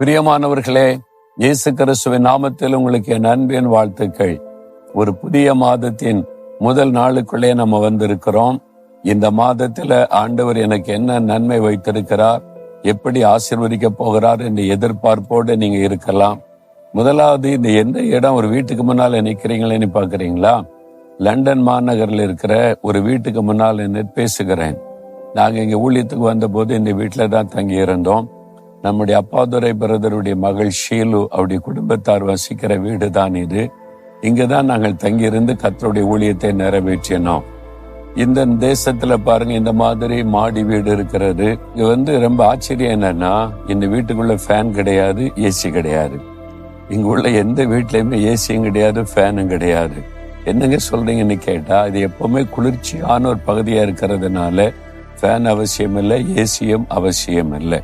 பிரியமானவர்களே, இயேசு கிறிஸ்துவின் நாமத்தில் உங்களுக்கு என் அன்பின் வாழ்த்துக்கள். ஒரு புதிய மாதத்தின் முதல் நாளுக்குள்ளே நம்ம வந்திருக்கிறோம். இந்த மாதத்துல ஆண்டவர் எனக்கு என்ன நன்மை வைத்திருக்கிறார், எப்படி ஆசீர்வதிக்க போகிறார் என்ற எதிர்பார்ப்போடு நீங்க இருக்கலாம். முதலாவது, இந்த எந்த இடம் ஒரு வீட்டுக்கு முன்னால நிக்கிறீங்களேன்னு பாக்குறீங்களா? லண்டன் மாநகரில் இருக்கிற ஒரு வீட்டுக்கு முன்னால் நின்று பேசுகிறேன். நாங்க இங்க ஊழியத்துக்கு வந்த போது இந்த வீட்டுல தான் தங்கி இருந்தோம். நம்முடைய அப்பாதுரை பிரதருடைய மகள் ஷீலு அவருடைய குடும்பத்தார் வசிக்கிற வீடு தான் இது. இங்கதான் நாங்கள் தங்கியிருந்து கர்த்தருடைய ஊழியத்தை நிறைவேற்றினோம். இந்த தேசத்துல பாருங்க, இந்த மாதிரி மாடி வீடு இருக்கிறது. இங்க ரொம்ப ஆச்சரியம் என்னன்னா, இந்த வீட்டுக்குள்ள ஃபேன் கிடையாது, ஏசி கிடையாது. இங்க உள்ள எந்த வீட்லயுமே ஏசியும் கிடையாது, ஃபேனும் கிடையாது. என்னங்க சொல்றீங்கன்னு கேட்டா, இது எப்பவுமே குளிர்ச்சியான ஒரு பகுதியா இருக்கிறதுனால ஃபேன் அவசியம் இல்லை, ஏசியும் அவசியம் இல்லை.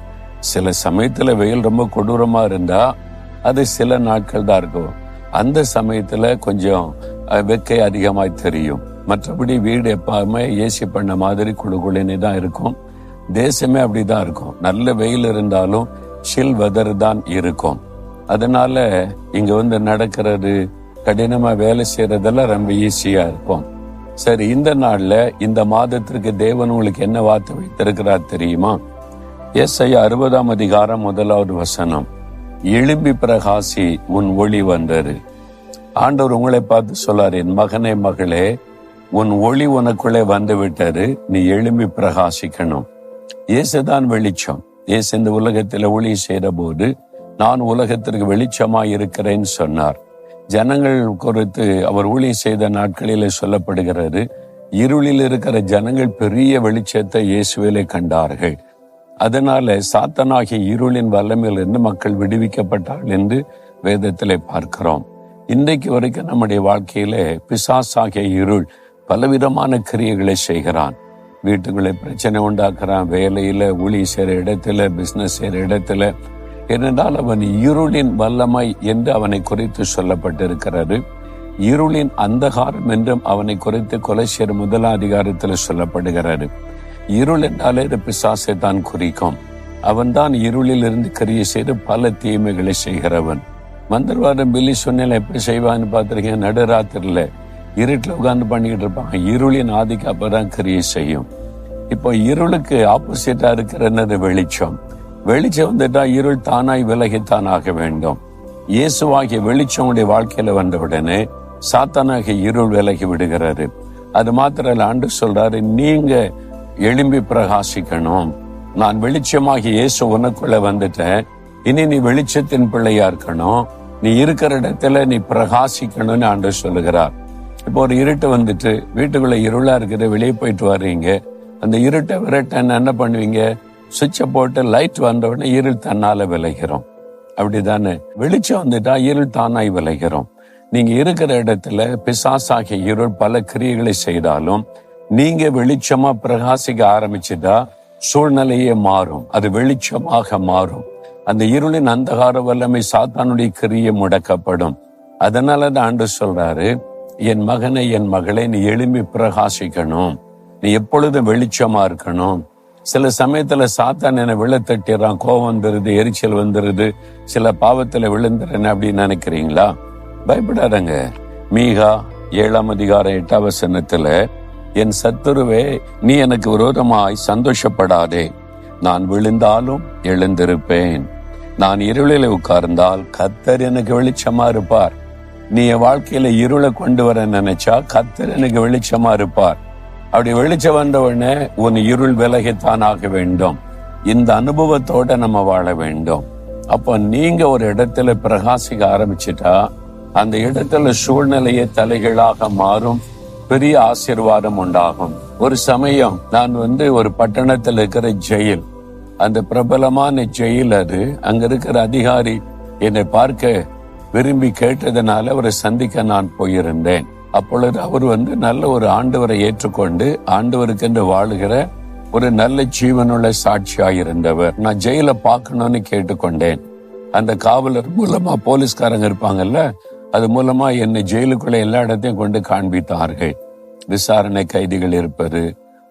சில சமயத்துல வெயில் ரொம்ப கொடூரமா இருந்தா அது சில நாட்கள் தான் இருக்கும். அந்த சமயத்துல கொஞ்சம் வெக்கை அதிகமாய் தெரியும். மற்றபடி வீடு எப்பவுமே ஏசி பண்ண மாதிரி குளுகுளினே தான் இருக்கும். தேசமே அப்படிதான் இருக்கும். நல்ல வெயில் இருந்தாலும் சில் வெதர் தான் இருக்கும். அதனால இங்க நடக்கிறது, கடினமா வேலை செய்யறதெல்லாம் ரொம்ப ஈஸியா இருக்கும். சரி, இந்த நாள்ல இந்த மாதத்திற்கு தேவன் உங்களுக்கு என்ன வார்த்தை வைத்திருக்கிறார் தெரியுமா? ஏசாயா 60ஆம் அதிகாரம் 1வது வசனம், எழும்பி பிரகாசி, உன் ஒளி வந்தது. ஆண்டவர் உங்களை பார்த்து சொல்லார், என் மகனே மகளே, உன் ஒளி உனக்குள்ளே வந்து விட்டது, நீ எழும்பி பிரகாசிக்கணும். இயேசுதான் வெளிச்சம். இயேசு இந்த உலகத்தில் ஒளி செய்த போது, நான் உலகத்திற்கு வெளிச்சமாய் இருக்கிறேன்னு சொன்னார். ஜனங்கள் குறித்து அவர் ஊழி செய்த நாட்களிலே சொல்லப்படுகிறது, இருளில் இருக்கிற ஜனங்கள் பெரிய வெளிச்சத்தை இயேசுவிலே கண்டார்கள். அதனால சாத்தானாகிய இருளின் வல்லமையிலிருந்து மக்கள் விடுவிக்கப்பட்டார்கள் என்று வேதத்திலே பார்க்கிறோம். இன்றைக்கு வரைக்கும் நம்முடைய வாழ்க்கையில பிசாசாகிய இருள் பலவிதமான கிரியைகளை செய்கிறான். வீட்டுக்குள்ளே பிரச்சனை உண்டாக்குறான், வேலையில, ஊழி செய்யற இடத்துல, பிசினஸ் செய்யற இடத்துல. ஏனென்றால் அவன் இருளின் வல்லமை என்று அவனை குறித்து சொல்லப்பட்டிருக்கிறது. இருளின் அந்தகாரம் என்றும் அவனை குறித்து கொலைசேர் 1ஆம் அதிகாரத்தில் சொல்லப்படுகிறது. இருள் என்றாலே பிசாசை தான் குறிக்கும். அவன் தான் இருளில் இருந்து கிரியை செய்து பல தீமைகளை செய்கிறவன். மந்திரவாதம் பில்லி சொன்ன எப்படி செய்வான்னு பார்த்திருக்கேன். நடுராத்திரில இருட்டில் உட்கார்ந்து பண்ணிக்கிட்டு இருப்பாங்க. இருளின் ஆதிக்கம் அப்பதான் கிரியை செய்யும். இப்போ இருளுக்கு ஆப்போசிட்டா இருக்கிறது வெளிச்சம். வெளிச்சம் வந்துட்டா இருள் தானாய் விலகித்தான் ஆக வேண்டும். இயேசுவாகிய வெளிச்சம் உடைய வாழ்க்கையில வந்த உடனே சாத்தானாகிய இருள் விலகி விடுகிறது. அது மாத்திரம் ஆண்டு சொல்றாரு, நீங்க எழும்பி பிரகாசிக்கணும். நான் வெளிச்சமாகி இயேசு உனக்குள்ள வந்துட்டேன், இனி நீ வெளிச்சத்தின் பிள்ளையா இருக்கணும், நீ இருக்கிற இடத்துல நீ பிரகாசிக்கணும்னு ஆண்டவர் சொல்லுகிறார். இப்போ ஒரு இருட்டு வந்துட்டு வீட்டுக்குள்ள இருளா இருக்குது, வெளியே போயிட்டு வர்றீங்க. அந்த இருட்டை விரட்ட என்ன பண்ணுவீங்க? சுவிட்சை போட்டு லைட் வந்த உடனே இருள் தன்னால விளைகிறோம். அப்படிதானே? வெளிச்சம் வந்துட்டா இருள் தானாய் விளைகிறோம். நீங்க இருக்கிற இடத்துல பிசாசாகிய இருள் பல கிரியைகளை செய்தாலும் நீங்க வெளிச்சமா பிரகாசிக்க ஆரம்பிச்சுட்டா சூழ்நிலையே மாறும், அது வெளிச்சமாக மாறும். அந்த இருளின் அந்தகார வல்லமை சாத்தானுடைய கிரியை முடக்கப்படும். அதனாலதான் ஆண்டு சொல்றாரு, என் மகனை என் மகளே, நீ எழும்பி பிரகாசிக்கணும், நீ எப்பொழுதும் வெளிச்சமா இருக்கணும். சில சமயத்துல சாத்தான் என்னை விழத்தட்டிறான், கோபம் வந்துருது, எரிச்சல் வந்துருது, சில பாவத்துல விழுந்துறேன்னு அப்படின்னு நினைக்கிறீங்களா? பயப்படாதங்க. மீகா 7ஆம் அதிகாரம் 8ஆம் வசனத்துல, என் சத்துருவே, நீ எனக்கு விரோதமாய் சந்தோஷப்படாதே, நான் விழுந்தாலும் எழுந்திருப்பேன், நான் இருளில உட்கார்ந்தால் கர்த்தர் எனக்கு வெளிச்சமா இருப்பார். நீ என் வாழ்க்கையில இருளை கொண்டு வர நினைச்சா கர்த்தர் எனக்கு வெளிச்சமா இருப்பார். அப்படி வெளிச்சம் வந்த உடனே உன் இருள் விலகித்தான் ஆக வேண்டும். இந்த அனுபவத்தோட நம்ம வாழ வேண்டும். அப்ப நீங்க ஒரு இடத்துல பிரகாசிக்க ஆரம்பிச்சுட்டா அந்த இடத்துல சூழ்நிலையே தலைகளாக மாறும், பெரிய ஆசீர்வாதம் உண்டாகும். ஒரு சமயம் நான் ஒரு பட்டணத்தில் இருக்கிற ஜெயில், அந்த பிரபலமான ஜெயில், அது அங்க இருக்கிற அதிகாரி என்னை பார்க்க விரும்பி கேட்டதனால அவரை சந்திக்க நான் போயிருந்தேன். அப்பொழுது அவர் நல்ல ஒரு ஆண்டவரை ஏற்றுக்கொண்டு ஆண்டவருக்கு என்று வாழுகிற ஒரு நல்ல ஜீவனுள்ள சாட்சியாயிருந்தவர். நான் ஜெயில பார்க்கணும்னு கேட்டுக்கொண்டேன். அந்த காவலர் மூலமா, போலீஸ்காரங்க இருப்பாங்கல்ல, அது மூலமா என்னை ஜெயிலுக்குள்ள எல்லா இடத்தையும் கொண்டு காண்பித்தார்கள். விசாரணை கைதிகள் இருப்பது,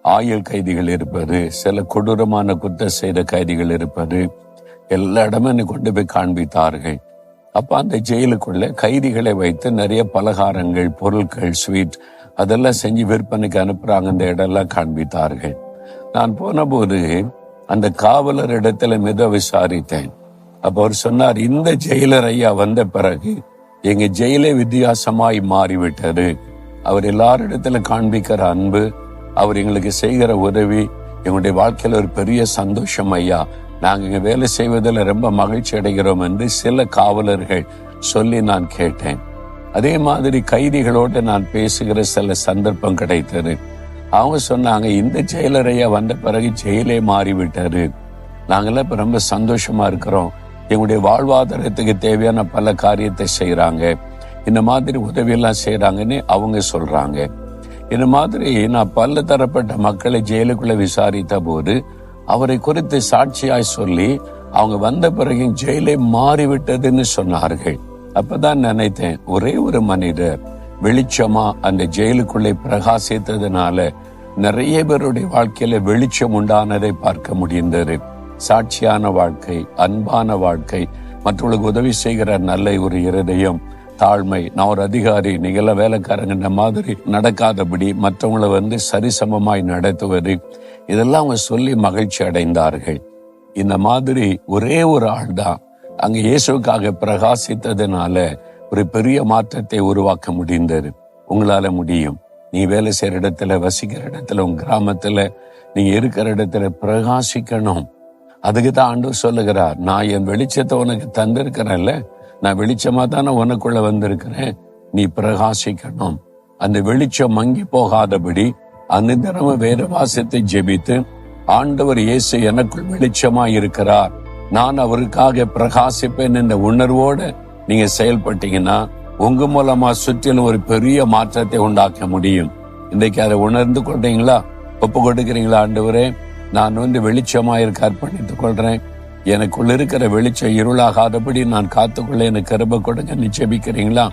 ஆயுள் கைதிகள் இருப்பது, சில கொடூரமான குற்றம் செய்த கைதிகள் இருப்பது, எல்லா இடமும் என்னை கொண்டு போய் காண்பித்தார்கள். அப்ப அந்த ஜெயிலுக்குள்ள கைதிகளை வைத்து நிறைய பலகாரங்கள், பொருட்கள், ஸ்வீட் அதெல்லாம் செஞ்சு விற்பனைக்கு அனுப்புறாங்க. அந்த இடம்லாம் காண்பித்தார்கள். நான் போன போது அந்த காவலர் இடத்துல விசாரித்தேன். அப்ப அவர் சொன்னார், இந்த ஜெயிலர் ஐயா வந்த பிறகு எங்க ஜெயிலே வித்தியாசமாய் மாறிவிட்டது. அவர் எல்லாரிடத்துல காண்பிக்கிற அன்பு, அவர் எங்களுக்கு செய்கிற உதவி எங்களுடைய வாழ்க்கையில ஒரு பெரிய சந்தோஷம் ஐயா. நாங்க இங்க வேலை செய்வதில் ரொம்ப மகிழ்ச்சி அடைகிறோம் என்று சில காவலர்கள் சொல்லி நான் கேட்டேன். அதே மாதிரி கைதிகளோடு நான் பேசுகிற சில சந்தர்ப்பம் கிடைத்தது. அவங்க சொன்னாங்க, இந்த ஜெயிலரையா வந்த பிறகு ஜெயிலே மாறிவிட்டாரு. நாங்கெல்லாம் இப்ப ரொம்ப சந்தோஷமா இருக்கிறோம். எங்களுடைய வாழ்வாதாரத்துக்கு தேவையான பல காரியத்தை செய்யறாங்க. இந்த மாதிரி உதவியெல்லாம் செய்யறாங்கன்னு அவங்க சொல்றாங்க. இந்த மாதிரி நான் பல தரப்பட்ட மக்களை ஜெயிலுக்குள்ள விசாரித்த போது அவரை குறித்து சாட்சியாய் சொல்லி அவங்க வந்த பிறகு ஜெயிலே மாறிவிட்டதுன்னு சொன்னார்கள். அப்பதான் நினைத்தேன், ஒரே ஒரு மனிதர் வெளிச்சமா அந்த ஜெயிலுக்குள்ளே பிரகாசித்ததுனால நிறைய பேருடைய வாழ்க்கையில வெளிச்சம் உண்டானதை பார்க்க முடிந்தது. சாட்சியான வாழ்க்கை, அன்பான வாழ்க்கை, மற்றவர்களுக்கு உதவி செய்கிற நல்ல ஒரு இருதயம், தாழ்மை. நான் ஒரு அதிகாரி, நீங்கள வேலைக்காரங்க மாதிரி நடக்காதபடி மற்றவங்களை சரிசமமாய் நடத்துவது, இதெல்லாம் அவங்க சொல்லி மகிழ்ச்சி அடைந்தார்கள். இந்த மாதிரி ஒரே ஒரு ஆள் தான் அங்க இயேசுக்காக பிரகாசித்ததுனால ஒரு பெரிய மாற்றத்தை உருவாக்க முடிந்தது. உங்களால முடியும். நீ வேலை செய்யற இடத்துல, வசிக்கிற இடத்துல, உங்க கிராமத்துல, நீங்க இருக்கிற இடத்துல பிரகாசிக்கணும். அதுக்கு தான் ஆண்டவர் சொல்லுகிறார், நான் என் வெளிச்சத்தை உனக்கு தந்திருக்கிறேன்ல, நான் வெளிச்சமா தானே உனக்குள்ள வந்திருக்கிறேன், நீ பிரகாசிக்கணும். அந்த வெளிச்சம் மங்கி போகாதபடி அனுதினமும் வேத வாசியத்தை ஜெபித்து, ஆண்டவர் இயேசு எனக்குள் வெளிச்சமா இருக்கிறார், நான் அவருக்காக பிரகாசிப்பேன் என்ற உணர்வோட நீங்க செயல்பட்டீங்கன்னா உங்க மூலமா சுற்றிலும் ஒரு பெரிய மாற்றத்தை உண்டாக்க முடியும். இன்றைக்கு அதை உணர்ந்து கொண்டீங்களா? ஒப்பு கொடுக்கிறீங்களா? ஆண்டவரே, நான் வெளிச்சமா இருக்க அர்ப்பணித்துக் கொள்றேன். எனக்குள்ள இருக்கிற வெளிச்சம் இருளாகாதபடி நான் காத்துக்கொள்ள எனக்கு கிருபை கொடுங்க நிச்சயிக்கிறீங்களா?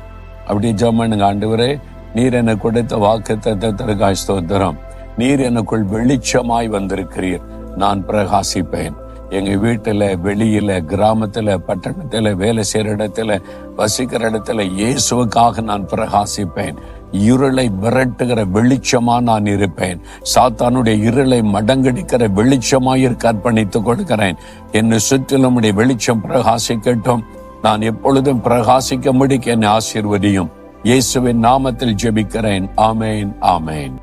அப்படி ஜெபம் பண்ணுங்க. ஆண்டவரே, நீர் எனக்கு கொடுத்த வாக்குத்தத்தத்திற்காய் ஸ்தோத்திரம். நீர் எனக்குள் வெளிச்சமாய் வந்திருக்கிறீர். நான் பிரகாசிப்பேன். எங்க வீட்டுல, வெளியில, கிராமத்துல, பட்டணத்துல, வேலை செய்யற இடத்துல, வசிக்கிற இடத்துல இயேசுவுக்காக நான் பிரகாசிப்பேன். இருளை விரட்டுகிற வெளிச்சமா நான் இருப்பேன். சாத்தானுடைய இருளை மடங்கடிக்கிற வெளிச்சமாய் இருக்க அர்ப்பணித்துக் கொடுக்கிறேன். என்னை சுற்றிலும் வெளிச்சம் பிரகாசிக்கட்டும். நான் எப்பொழுதும் பிரகாசிக்க முடிக்க என்னை ஆசீர்வதியும். இயேசுவின் நாமத்தில் ஜெபிக்கிறேன். ஆமேன், ஆமேன்.